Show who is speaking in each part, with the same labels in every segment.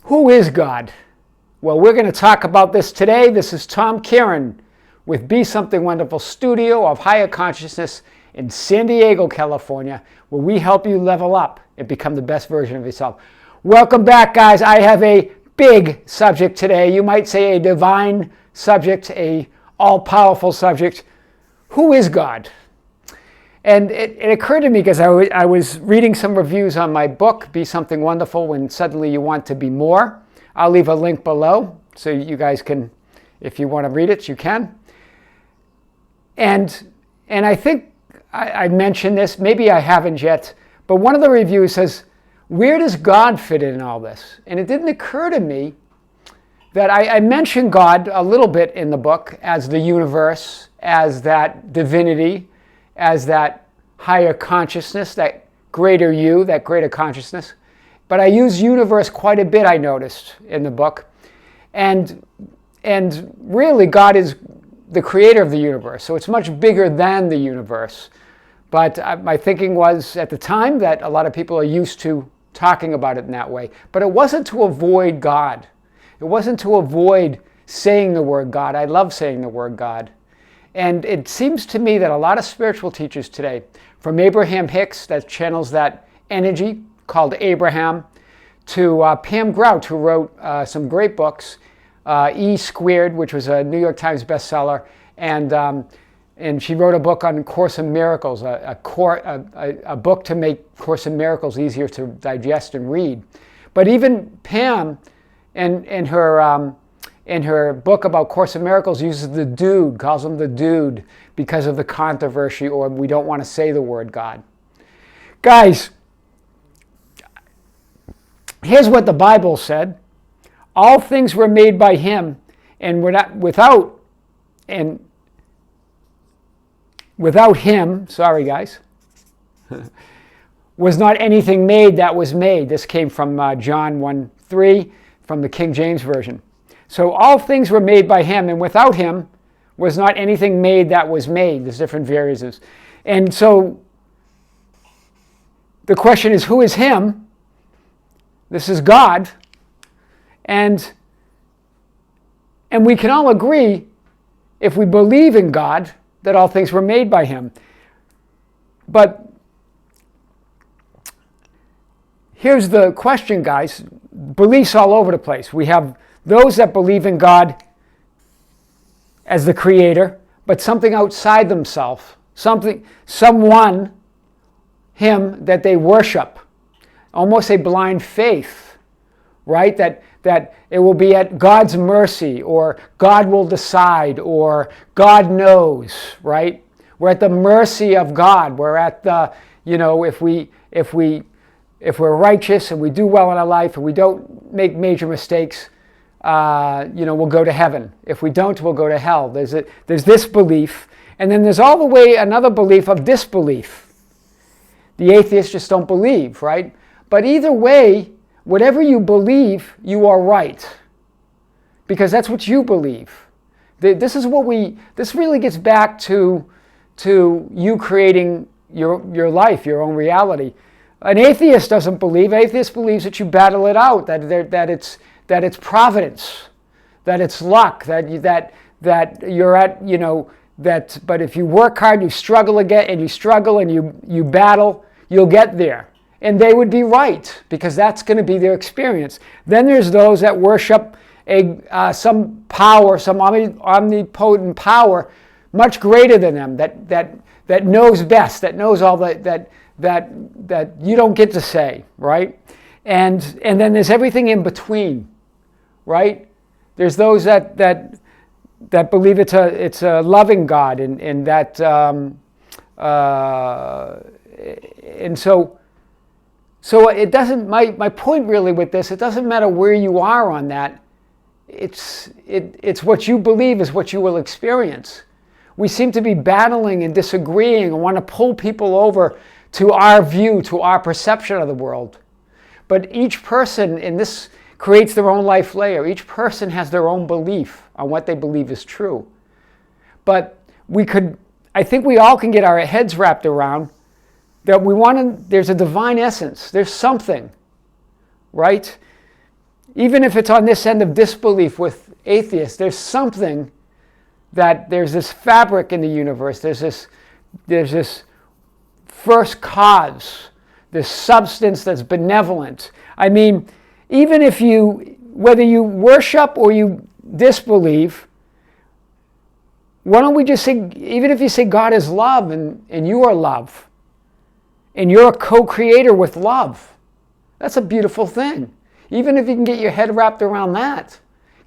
Speaker 1: Who is God? Well, we're going to talk about this today. This is Tom Kieran with Be Something Wonderful Studio of Higher Consciousness in San Diego, California, where we help you level up and become the best version of yourself. Welcome back, guys. I have a big subject today. You might say a divine subject, a all-powerful subject. Who is God? And it occurred to me because I was reading some reviews on my book, Be Something Wonderful When Suddenly You Want to Be More. I'll leave a link below so you guys can, if you want to read it, you can. And I think I mentioned this, maybe I haven't yet, but one of the reviews says, where does God fit in all this? And it didn't occur to me that I mentioned God a little bit in the book as the universe, as that divinity, as that higher consciousness, that greater you, that greater consciousness. But I use universe quite a bit, I noticed, in the book. And really, God is the creator of the universe, so it's much bigger than the universe. But my thinking was, at the time, that a lot of people are used to talking about it in that way. But it wasn't to avoid God. It wasn't to avoid saying the word God. I love saying the word God. And it seems to me that a lot of spiritual teachers today, from Abraham Hicks, that channels that energy called Abraham, to Pam Grout, who wrote some great books, E Squared, which was a New York Times bestseller, and she wrote a book on Course in Miracles, a book to make Course in Miracles easier to digest and read. But even Pam, in her book about Course in Miracles, uses the dude, calls him the dude, because of the controversy, or we don't want to say the word God. Guys, here's what the Bible said. All things were made by him, and without him, sorry guys, was not anything made that was made. This came from John 1:3 from the King James Version. So all things were made by him, and without him was not anything made that was made. There's different variations. And so the question is, who is him? This is God. And we can all agree, if we believe in God, that all things were made by him. But here's the question, guys. Beliefs all over the place. We have those that believe in God as the creator, but something outside themselves, someone, him, that they worship. Almost a blind faith, right? That it will be at God's mercy, or God will decide, or God knows, right? We're at the mercy of God. We're at the, if we're righteous and we do well in our life and we don't make major mistakes, we'll go to heaven. If we don't, we'll go to hell. There's this belief, and then there's all the way another belief of disbelief. The atheists just don't believe, right? But either way, whatever you believe, you are right, because that's what you believe. This really gets back to you creating your life, your own reality. An atheist doesn't believe. Atheist believes that you battle it out, that it's providence, that it's luck, that you're at, but if you work hard, you struggle again, and you struggle and you battle, you'll get there. And they would be right, because that's going to be their experience. Then there's those that worship some power, some omnipotent power, much greater than them, that knows best, that knows all that you don't get to say, right? And then there's everything in between, right? There's those that believe it's a loving God, and that and so it doesn't. My point really with this, it doesn't matter where you are on that. It's what you believe is what you will experience. We seem to be battling and disagreeing and want to pull people over to our view, to our perception of the world. But each person in this creates their own life layer. Each person has their own belief on what they believe is true. But I think we all can get our heads wrapped around that there's a divine essence. There's something, right? even if it's on this end of disbelief with atheists, there's something that there's this fabric in the universe. There's this first cause, this substance that's benevolent. I mean, even if whether you worship or you disbelieve, why don't we just say, even if you say God is love and you are love, and you're a co-creator with love, that's a beautiful thing. Even if you can get your head wrapped around that,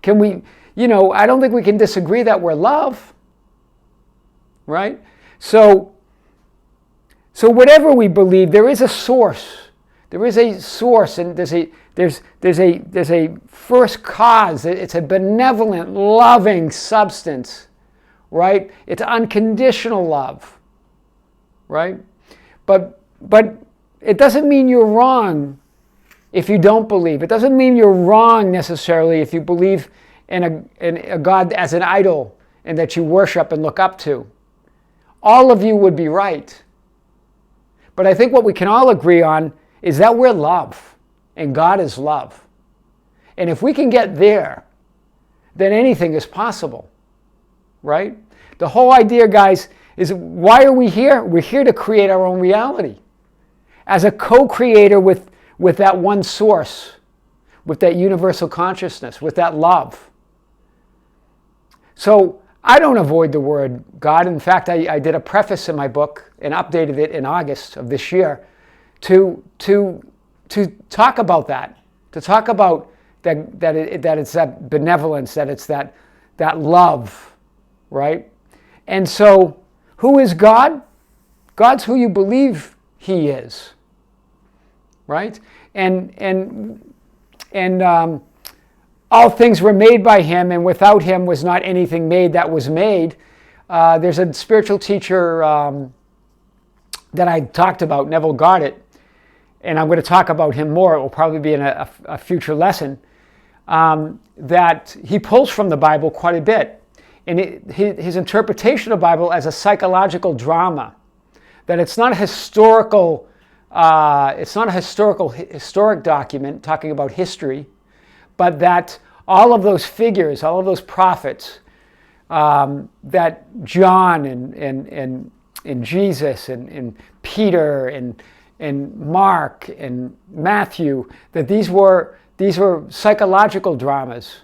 Speaker 1: can we, I don't think we can disagree that we're love, right? So whatever we believe, there is a source. There is a source, and there's a first cause. It's a benevolent, loving substance, right? It's unconditional love, right? But it doesn't mean you're wrong if you don't believe. It doesn't mean you're wrong necessarily if you believe in a God as an idol and that you worship and look up to. All of you would be right. But I think what we can all agree on is that we're love, and God is love. And if we can get there, then anything is possible, right? The whole idea, guys, is why are we here? We're here to create our own reality. As a co-creator with that one source, with that universal consciousness, with that love. So I don't avoid the word God. In fact, I did a preface in my book and updated it in August of this year to talk about that, to talk about that it's that benevolence, that it's that love, right? And so, who is God? God's who you believe He is, right? And all things were made by Him, and without Him was not anything made that was made. There's a spiritual teacher that I talked about, Neville Goddard, and I'm going to talk about him more. It will probably be in a future lesson, that he pulls from the Bible quite a bit. And his interpretation of the Bible as a psychological drama, that it's not a historic document talking about history, but that all of those figures, all of those prophets, that John and Jesus and Peter and Mark and Matthew, that these were psychological dramas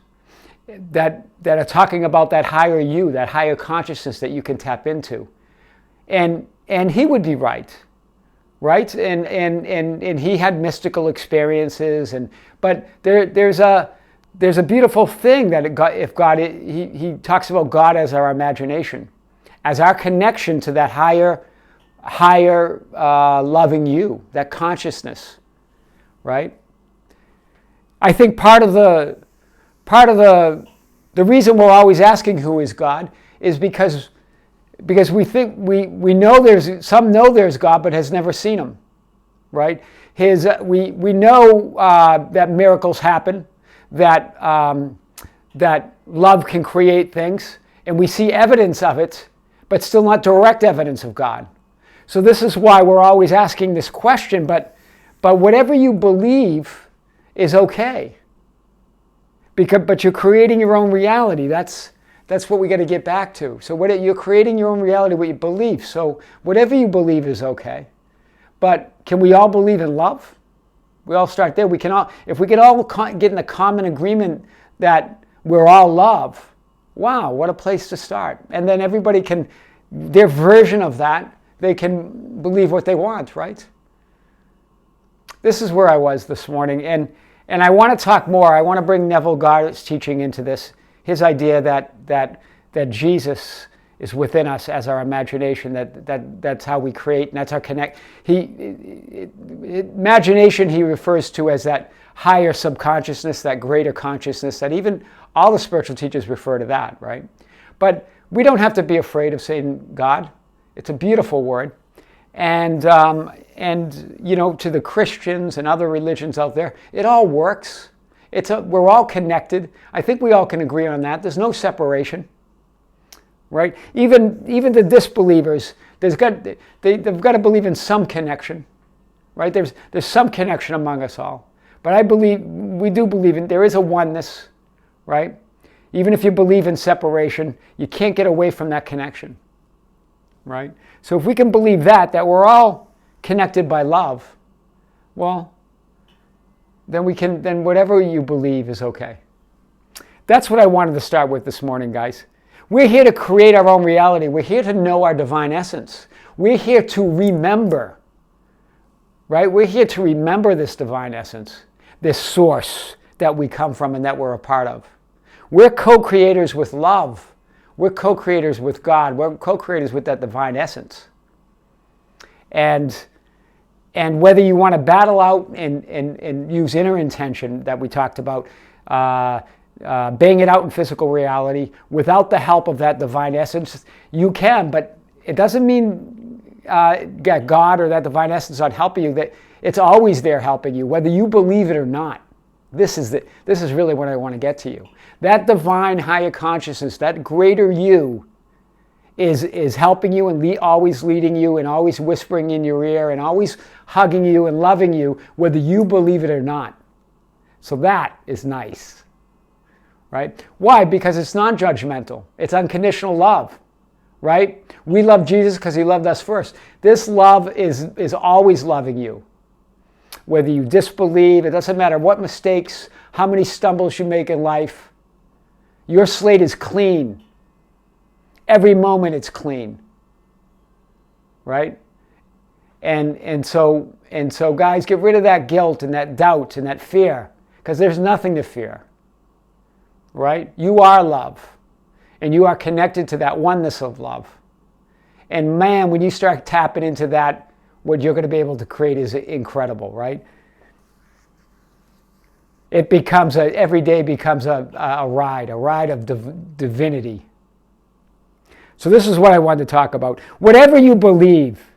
Speaker 1: that are talking about that higher you, that higher consciousness that you can tap into. And he would be right? And he had mystical experiences, but there's a beautiful thing that if God, he talks about God as our imagination, as our connection to that higher loving you, that consciousness, right? I think part of the reason we're always asking who is God is because we think we know some know there's God but has never seen Him, right? We know that miracles happen, that love can create things, and we see evidence of it, but still not direct evidence of God. So this is why we're always asking this question. But whatever you believe is okay. But you're creating your own reality. That's what we got to get back to. So you're creating your own reality, what you believe. So whatever you believe is okay. But can we all believe in love? We all start there. If we can all get in a common agreement that we're all love, wow, what a place to start. And then everybody can, their version of that, they can believe what they want, right? This is where I was this morning. And I want to talk more. I want to bring Neville Goddard's teaching into this. His idea that Jesus is within us as our imagination, that's how we create, and that's our connect. Imagination he refers to as that higher subconsciousness, that greater consciousness, that even all the spiritual teachers refer to that, right? But we don't have to be afraid of saying God. It's a beautiful word. And to the Christians and other religions out there, it all works. We're all connected. I think we all can agree on that. There's no separation, right? Even the disbelievers, they've got to believe in some connection, right? There's some connection among us all. But we do believe there is a oneness, right? Even if you believe in separation, you can't get away from that connection, right? So if we can believe that we're all connected by love, well, then whatever you believe is okay. That's what I wanted to start with this morning, guys. We're here to create our own reality. We're here to know our divine essence. We're here to remember, right? We're here to remember this divine essence, this source that we come from and that we're a part of. We're co-creators with love. We're co-creators with God. We're co-creators with that divine essence. And whether you want to battle out and use inner intention that we talked about, bang it out in physical reality without the help of that divine essence, you can, but it doesn't mean God or that divine essence not helping you. That it's always there helping you, whether you believe it or not. This is really what I want to get to you. That divine higher consciousness, that greater you, is helping you and always leading you and always whispering in your ear and always hugging you and loving you, whether you believe it or not. So that is nice, right? Why? Because it's non-judgmental. It's unconditional love, right? We love Jesus because he loved us first. This love is always loving you. Whether you disbelieve, it doesn't matter what mistakes, how many stumbles you make in life, your slate is clean. Every moment it's clean, right? And so guys, get rid of that guilt and that doubt and that fear, because there's nothing to fear, right? You are love, and you are connected to that oneness of love. And man, when you start tapping into that, what you're going to be able to create is incredible, right? It becomes every day becomes a ride of divinity. So this is what I wanted to talk about. Whatever you believe,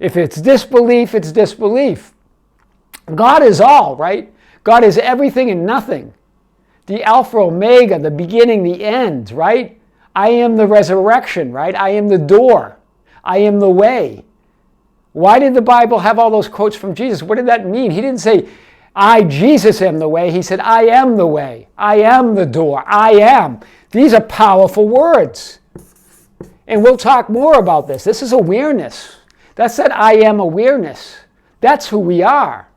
Speaker 1: if it's disbelief, it's disbelief. God is all, right? God is everything and nothing. The Alpha, Omega, the beginning, the end, right? I am the resurrection, right? I am the door. I am the way. Why did the Bible have all those quotes from Jesus? What did that mean? He didn't say, I, Jesus, am the way. He said, I am the way. I am the door. I am. These are powerful words. And we'll talk more about this. This is awareness. That's that I am awareness. That's who we are.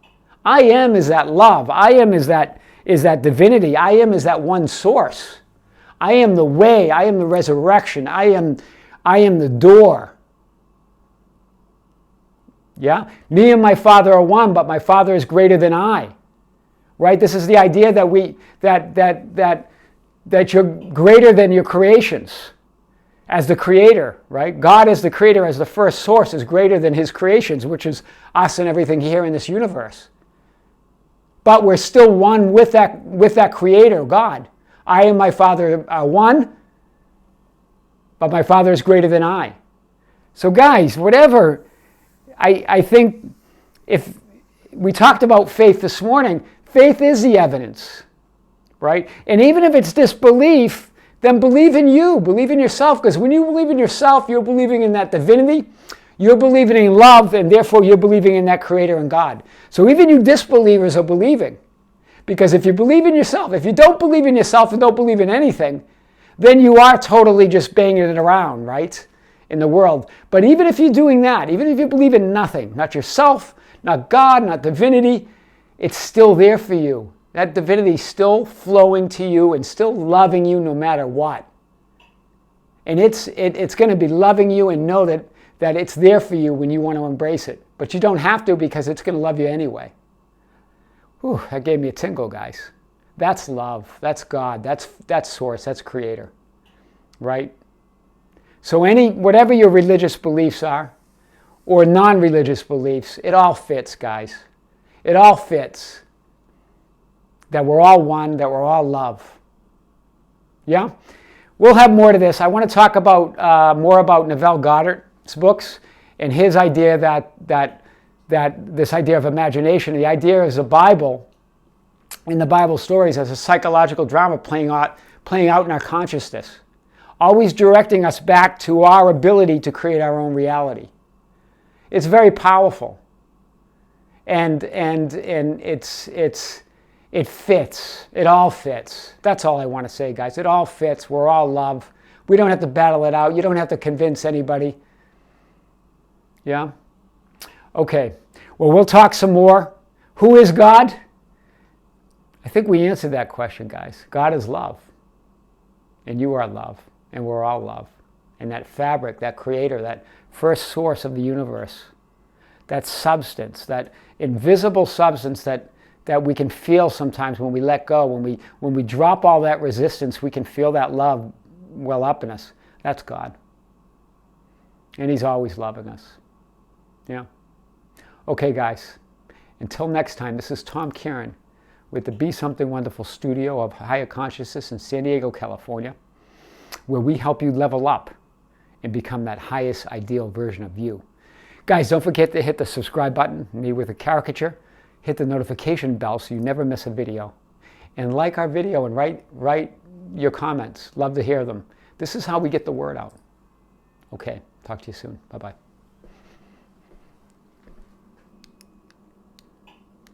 Speaker 1: I am is that love. I am is that divinity. I am is that one source. I am the way. I am the resurrection. I am the door. Yeah? Me and my Father are one, but my Father is greater than I. Right? This is the idea that you're greater than your creations. As the creator, right? God as the creator, as the first source, is greater than his creations, which is us and everything here in this universe. But we're still one with that creator, God. I and my Father are one, but my Father is greater than I. So guys, whatever, I think if we talked about faith this morning, faith is the evidence, right? And even if it's disbelief, then believe in you, believe in yourself, because when you believe in yourself, you're believing in that divinity, you're believing in love, and therefore you're believing in that creator and God. So even you disbelievers are believing. Because if you believe in yourself, if you don't believe in yourself and don't believe in anything, then you are totally just banging it around, right, in the world. But even if you're doing that, even if you believe in nothing, not yourself, not God, not divinity, it's still there for you. That divinity is still flowing to you and still loving you no matter what. And it's going to be loving you, and know that it's there for you when you want to embrace it. But you don't have to, because it's going to love you anyway. Whew, that gave me a tingle, guys. That's love. That's God. That's source. That's creator. Right? So whatever your religious beliefs are, or non-religious beliefs, it all fits, guys. It all fits. That we're all one, that we're all love. Yeah? We'll have more to this. I want to talk about more about Neville Goddard's books and his idea that this idea of imagination. The idea is the Bible, in the Bible stories, as a psychological drama playing out in our consciousness, always directing us back to our ability to create our own reality. It's very powerful. and it fits. It all fits. That's all I want to say, guys. It all fits. We're all love. We don't have to battle it out. You don't have to convince anybody. Yeah? Okay. Well, we'll talk some more. Who is God? I think we answered that question, guys. God is love. And you are love. And we're all love. And that fabric, that creator, that first source of the universe, that substance, that invisible substance that we can feel sometimes when we let go, when we drop all that resistance, we can feel that love well up in us. That's God. And he's always loving us. Yeah. Okay, guys. Until next time, this is Tom Kieran with the Be Something Wonderful studio of Higher Consciousness in San Diego, California, where we help you level up and become that highest ideal version of you. Guys, don't forget to hit the subscribe button, me with a caricature. Hit the notification bell so you never miss a video. And like our video and write your comments. Love to hear them. This is how we get the word out. Okay, talk to you soon. Bye-bye.